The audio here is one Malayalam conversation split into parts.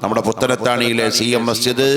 നമ്മുടെ പുത്തനത്താണിയിലെ CM മസ്ജിദ്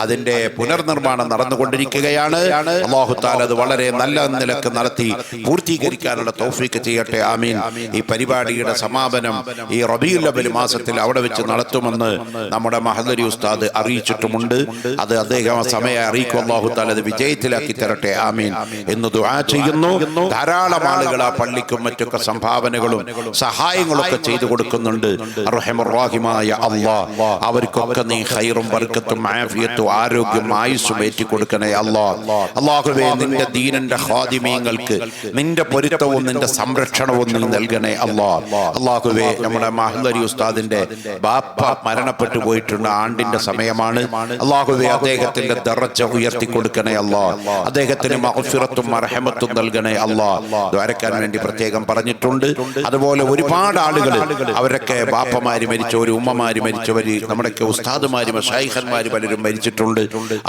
അതിന്റെ പുനർനിർമ്മാണം നടന്നുകൊണ്ടിരിക്കുകയാണ്. അല്ലാഹു തആല അത് വളരെ നല്ല നിലക്ക് നടത്തി പൂർത്തീകരിക്കാനുള്ള തൗഫീഖ് ചെയ്യട്ടെ. ആമീൻ. ഈ പരിപാടിയുടെ സമാപനം ഈ റബീഉൽ അവ്വൽ മാസത്തിൽ അവിടെ വെച്ച് നടത്തുമെന്ന് നമ്മുടെ മഹദരി ഉസ്താദ് അറിയിച്ചിട്ടുമുണ്ട്. അത് അദ്ദേഹം സമയം അറിയിക്കും. അല്ലാഹു തആല അത് വിജയത്തിലാക്കി തരട്ടെ. ആമീൻ എന്ന് ദുആ ചെയ്യുന്നു. ധാരാളം ആളുകൾ ആ പള്ളിക്കും മറ്റൊക്കെ സംഭാവനകളും സഹായങ്ങളൊക്കെ ചെയ്തു കൊടുക്കുന്നുണ്ട്. അർഹമർ റഹീമായ അല്ലാഹ് അവർക്കൊക്കെ നീ ഖൈറും ബർക്കത്തും ആഫിയത്തും ആരോഗ്യം ആയുസ്സും ഏറ്റി കൊടുക്കണേ അല്ലാഹ്. അല്ലാഹുവേ, നിന്റെ ദീനിന്റെ ഖാദിമീങ്ങൾക്ക് നിന്റെ പൊരുത്തവും നിന്റെ സംരക്ഷണവും നീ നൽകണേ അല്ലാഹ്. അല്ലാഹുവേ, നമ്മുടെ മഹ്ദരി ഉസ്താദിന്റെ ബാപ്പ മരണപ്പെട്ടു പോയിട്ടുണ്ട്. ആണ്ടിന്റെ സമയമാണ്. അല്ലാഹുവേ, അദ്ദേഹത്തിന്റെ ദറജ ഉയർത്തി കൊടുക്കണേ അല്ലാഹ്. അദ്ദേഹത്തിന് മഗ്ഫിറത്തും മർഹമത്തും നൽകണേ അല്ലാഹ്. ദ്വാരക്കാൻ വേണ്ടി പ്രത്യേകം പറഞ്ഞിട്ടുണ്ട്. അതുപോലെ ഒരുപാട് ആളുകൾ അവരൊക്കെ ബാപ്പമാര് മരിച്ചവര്, ഉമ്മമാര് മരിച്ചവര്, നമ്മുടെയൊക്കെ ഉസ്താദുമാര് മശായിഖന്മാര് പലരും മരിച്ചിട്ടുണ്ട്.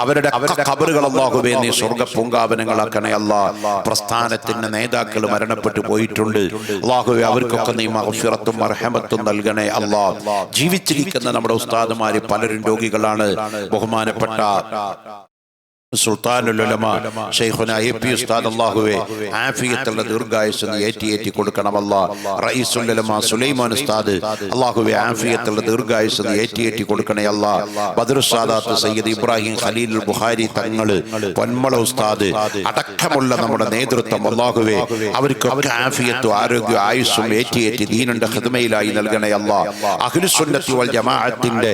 അവരുടെ ഖബറുകൾ അല്ലാഹുവേ നീ സ്വർഗ്ഗ പൂങ്കാവനങ്ങളാക്കണേ അല്ലാഹ്. പ്രസ്ഥാനത്തിന്റെ നേതാക്കൾ മരണപ്പെട്ടു പോയിട്ടുണ്ട്. അല്ലാഹുവേ, അവർക്കൊക്കെ നീ മഗ്ഫിറത്തും മർഹമത്തും നൽകണേ അല്ലാഹ്. ജീവിച്ചിരിക്കുന്ന നമ്മുടെ ഉസ്താദുമാര് പലരും രോഗികളാണ്. ബഹുമാനപ്പെട്ട സുൽത്താനുൽ ഉലമ ശൈഖുന AP ഉസ്താദ് അല്ലാഹുവേ ആഫിയത്തുള്ള ദീർഘായുസ്സ് നീ ഏറ്റി കൊടുക്കണം അല്ലാഹ്. റഈസുൽ ഉലമ സുലൈമാൻ ഉസ്താദ് അല്ലാഹുവേ ആഫിയത്തുള്ള ദീർഘായുസ്സ് നീ ഏറ്റി കൊടുക്കണേ അല്ലാഹ്. ബദറുസ് സാദാത്ത് സയ്യിദ് ഇബ്രാഹിം ഖലീലുൽ ബുഖാരി തങ്ങള്, പൊന്മള ഉസ്താദ് അടക്കമുള്ള നമ്മുടെ നേതൃത്വം അല്ലാഹുവേ അവർക്കൊക്കെ ആഫിയത്തും ആരോഗ്യവും ആയുസ്സും ഏറ്റി ദീനിന്റെ ഖിദ്മയിലായി നൽകണേ അല്ലാഹ്. അഹ്ലുസ് സുന്നത്തി വൽ ജമാഅത്തിന്റെ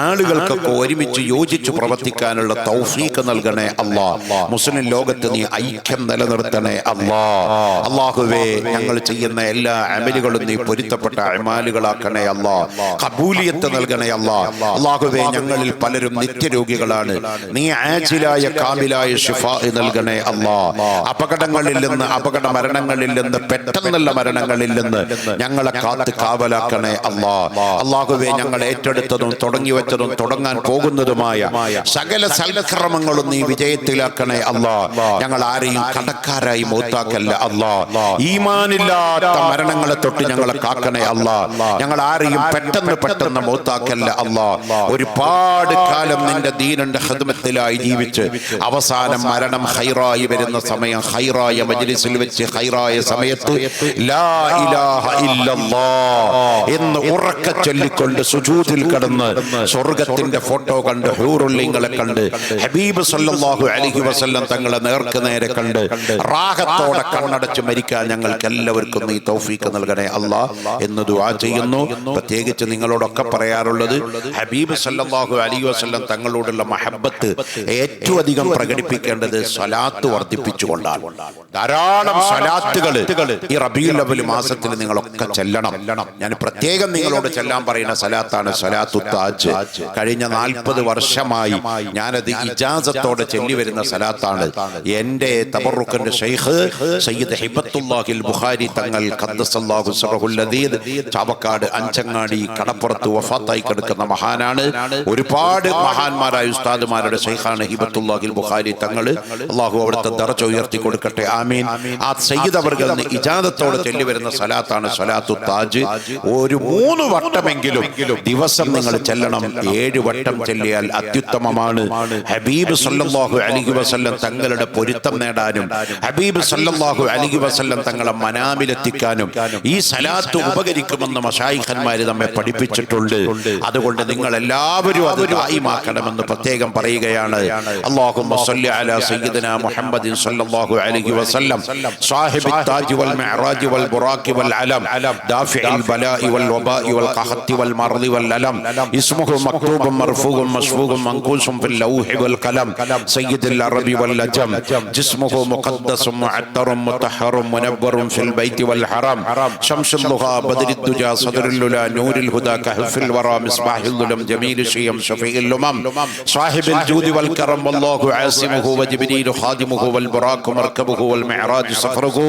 ആളുകൾക്കൊക്കെ ഒരുമിച്ച് യോജിച്ച് പ്രവർത്തിക്കാനുള്ള തൗഫീഖ് നൽകണേ അല്ലാഹ്. മുസ്ലിം ലോകത്ത് നീ ഐക്യം നിലനിർത്തണേ അല്ലാഹ്. അല്ലാഹുവേ, ഞങ്ങൾ ചെയ്യുന്ന എല്ലാ അമലുകളും നീ പൊരുത്തപ്പെട്ട അമാലുകളാക്കണേ അല്ലാഹ്. ഖബൂലിയത്ത് നൽകണേ അല്ലാഹ്. അല്ലാഹുവേ, ഞങ്ങളിൽ പലരും നിത്യരോഗികളാണ്. നീ ആജിലായ കാമിലായ ശിഫാ നൽകണേ അല്ലാഹ്. അപകടങ്ങളിൽ നിന്ന്, അപകട മരണങ്ങളിൽ നിന്ന്, പെട്ടെന്നുള്ള മരണങ്ങളിൽ നിന്ന് ഞങ്ങളെ കാത്ത് കാവലാക്കണേ അല്ലാഹ്. അല്ലാഹുവേ, ഞങ്ങൾ ഏറ്റെടുത്തതും തുടങ്ങി വെച്ചതും തുടങ്ങാൻ പോകുന്നതുമായ സകല സൽക്രമങ്ങളും നീ വിജയത്തിലാക്കണേ അല്ലാഹ്. ഞങ്ങൾ ആരെയും കടക്കാരായി മൗത്താക്കല്ല അല്ലാഹ്. ഈമാനില്ലാത്ത മരണങ്ങളെ തൊട്ട് ഞങ്ങളെ കാക്കണേ അല്ലാഹ്. ഞങ്ങൾ ആരെയും പെട്ടെന്ന് മൗത്താക്കല്ല അല്ലാഹ്. ഒരുപാട് കാലം നിന്റെ ദീനിന്റെ ഖിദ്മത്തിലായി ജീവിച്ച് അവസാനം മരണം ഖൈറായി വരുന്ന സമയം, ഖൈറായ മജ്ലിസിൽ വെച്ച് ഖൈറായ സമയത്ത് ലാ ഇലാഹ ഇല്ലല്ലാഹ് എന്ന് ഉറക്കെ ചൊല്ലിക്കൊണ്ട് സുജൂദിൽ കിടന്ന് സ്വർഗ്ഗത്തിന്റെ ഫോട്ടോ കണ്ട്, ഹൂറുല്ലിങ്ങളെ കണ്ട്, ഹബീബ് സല്ലല്ലാഹു അലൈഹി വസല്ലം തങ്ങളെ നേർക്ക് നേരെ കണ്ട് റാഹത്തോടെ കണ്ണടച്ച് മരിക്കാൻ ഞങ്ങൾക്ക് എല്ലാവർക്കും നീ തൗഫീഖ് നൽകണേ അല്ലാഹ് എന്ന് ദുആ ചെയ്യുന്നു. പ്രത്യേകിച്ച് നിങ്ങളോടൊക്കെ പറയാറുള്ളത്, ഹബീബ് സല്ലല്ലാഹു അലൈഹി വസല്ലം തങ്ങളോടുള്ള മഹബ്ബത്ത് ഏറ്റവും അധികം പ്രകടിപ്പിക്കേണ്ടത് സ്വലാത്ത് വർദ്ധിപ്പിച്ചുകൊണ്ടാണ്. ധാരാളം സ്വലാത്തുകൾ ഈ റബീഉൽ അവ്വൽ മാസത്തിൽ നിങ്ങളൊക്കെ ചെല്ലണം. ഞാൻ പ്രത്യേകം നിങ്ങളോട് ചെല്ലാൻ പറയുന്ന സ്വലാത്താണ് സ്വലാത്തു താജ്. കഴിഞ്ഞ 40 വർഷമായി ഞാനത് ഇജാസത്തോടെ ചൊല്ലി വരുന്ന സലാത്താണ്. എന്റെ തബറുക്കിന്റെ ശൈഖ് സയ്യിദ് ഹിബത്തുല്ലാഹിൽ ബുഖാരി തങ്ങൾ ഖദ്ദസല്ലാഹു സിറഹുൽ അദീദ് ചാവക്കാട് അഞ്ചങ്ങാടി കടപ്പുറത്ത് വഫാത്തായി കിടക്കുന്ന മഹാനാണ്. ഒരുപാട് മഹാന്മാരായ ഉസ്താദുമാരുടെ ശൈഖാണ് ഹിബത്തുല്ലാഹിൽ ബുഖാരി തങ്ങൾ. അല്ലാഹു അവിടുത്തെ ദറജ ഉയർത്തി കൊടുക്കട്ടെ. ആമീൻ. ആ സയ്യിദ് അവർകൾ ഇജാസത്തോടെ ചൊല്ലി വരുന്ന സലാത്താണ് സ്വലാത്തു താജ്. ഒരു 3 വട്ടമെങ്കിലും ദിവസം നിങ്ങൾ ചെല്ലണം. 7 വട്ടം ചെല്ലിയാൽ അത്യുത്തമമാണ്. ഹബീബ് സല്ലല്ലാഹു അലൈഹി വസല്ലം തങ്ങളുടെ പൊരുത്തം നേടാനും ഹബീബ് സല്ലല്ലാഹു അലൈഹി വസല്ലം തങ്ങളെ മനാമിലെത്തിക്കാനും ഈ സലാത്ത് ഉപകരിക്കുമെന്ന് മശായിഖന്മാർ നമ്മെ പഠിപ്പിച്ചിട്ടുണ്ട്. അതുകൊണ്ട് നിങ്ങൾ എല്ലാവരും അത് ദായിമാക്കണമെന്ന് പ്രത്യേകം പറയുകയാണ്. അല്ലാഹുമ്മ സ്വല്ലി അലാ സയ്യിദിനാ മുഹമ്മദിൻ സല്ലല്ലാഹു അലൈഹി വസല്ലം സാഹിബിൽ താജ് വൽ മിഅ്റാജ് വൽ ബുറാഖി വൽ അലം ദാഫിഉൽ ബലാഇ വൽ വബാഇ വൽ ഖഹത്തി വൽ മർദി വൽ അലം ഇസ്മുഹു മക്തൂബുൻ മർഫൂഉൻ മശ്ഫൂഉൻ മൻഖൂസുൻ ഫിൽ ലൗഹി വൽ ഖലം സയ്യിദുൽ അറബി വൽ അജം ജിസ്മുഹു മുഖദ്ദസുൻ മുഅത്തറുൻ മുതഹഹറുൻ മുനവ്വറുൻ ഫിൽ ബൈത്തി വൽ ഹറം ശംസുൽ ദുഹാ ബദറുൽ ദുജാ സദറുൽ ഉലാ നൂറുൽ ഹുദാ കഹ്ഫിൽ വറാ മിസ്ബാഹുൽ ഉലം ജമീലുൽ ഷിയം ഷഫീഉൽ ഉമം സാഹിബുൽ ജൂദി വൽ കറം വല്ലാഹു ആസിമുഹു വജിബ്രീൽ ഖാദിമുഹു വൽ ബുറാഖു മർകബുഹു വൽ മിഅ്റാജ് സഫറുഹു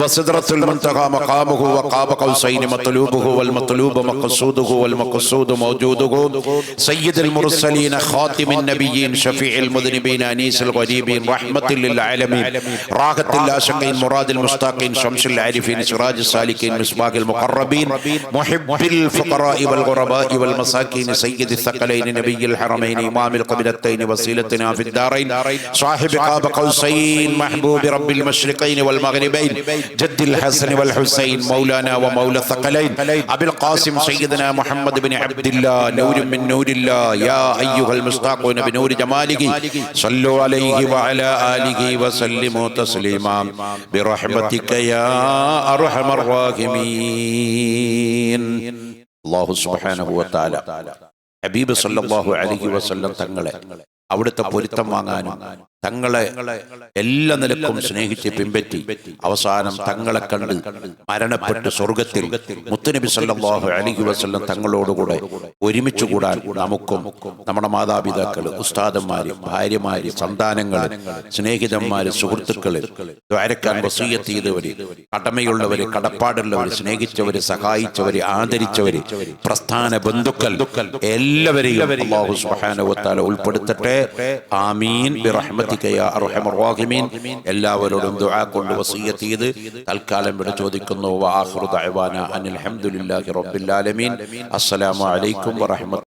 വസിദ്റത്തുൽ മുൻതഹാ മഖാമുഹു വഖാബ ഖൗസൈനി മത്ലൂബുഹു വൽ മത്ലൂബു മഖ്സൂദുഹു വൽ മഖ്സൂദു മൗജൂദുഹു സയ്യിദുൽ മുർസലീൻ ഖാതിമുൻ നബിയ്യീൻ ഷഫീഉൽ മുദ്നിബീൻ المذنبين أنيس الغريبين رحمة للعالمين راحة العاشقين مراد المشتاقين شمس العارفين سراج السالكين مصباح المقربين محب الفقراء والغرباء والمساكين سيد الثقلين نبي الحرمين إمام القبلتين وسيلتنا في الدارين صاحب قاب قوسين محبوب رب المشرقين والمغربين جد الحسن والحسين مولانا ومولى الثقلين أبي القاسم سيدنا محمد بن عبد الله نور من نور الله يا أيها المشتاقون بنور جماله صلوا عليه وعلى آله وسلموا تسليما برحمتك يا أرحم الراحمين. الله سبحانه وتعالى ഹബീബ് സല്ലല്ലാഹു അലൈഹി വസല്ലം തങ്ങളെ അവിടുത്തെ പൊരുത്തം വാങ്ങാനും തങ്ങളെ എല്ലാ നിലക്കും സ്നേഹിച്ച് പിൻപറ്റി അവസാനം തങ്ങളെ കണ്ട് മരണപ്പെട്ട് സ്വർഗത്തിൽ മുത്തുനബി സല്ലല്ലാഹു അലൈഹി വസല്ലം തങ്ങളോടുകൂടെ ഒരുമിച്ച് കൂടാൻ നമുക്കും നമ്മുടെ മാതാപിതാക്കൾ, ഉസ്താദന്മാര്, ഭാര്യമാര്, സന്താനങ്ങൾ, സ്നേഹിതന്മാര്, സുഹൃത്തുക്കള്, ദ്വാരക്കാൻ വസിയ്യത്ത് ചെയ്തവര്, കടമയുള്ളവര്, കടപ്പാടുള്ളവര്, സനേഹിച്ചവര്, സഹായിച്ചവര്, ആദരിച്ചവര്, പ്രസ്ഥാന ബന്ധുക്കൾ എല്ലാവരെയും അല്ലാഹു സുബ്ഹാനഹു വ തആല ഉൾപ്പെടുത്തട്ടെ. ആമീൻ ബിറഹ്മതിക യാ അർഹമർ റഹീമീൻ. എല്ലാവരോടും ദുആ കൊണ്ട് വസിയ്യത്ത് ചെയ്ത് തൽക്കാലം ഇവിടെ ചോദിക്കുന്നു. വആഖിറു ദഅവാന അനിൽ ഹംദുലില്ലാഹി റബ്ബിൽ ആലമീൻ. അസ്സലാമു അലൈക്കും വറഹ്മത്തുള്ളാഹി